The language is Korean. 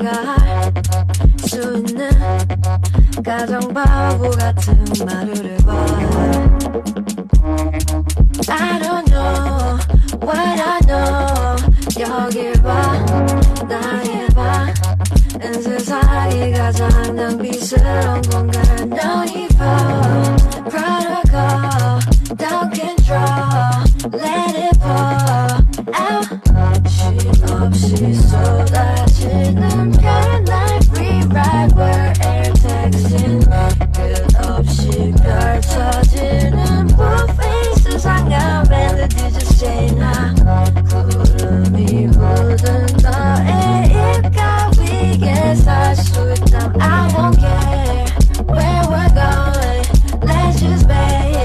내가 할 수 있는 가장 바보 같은 말을 해봐. I don't know what I know. 여길 봐, 날 봐. 세상이 가장 낭비스러운 건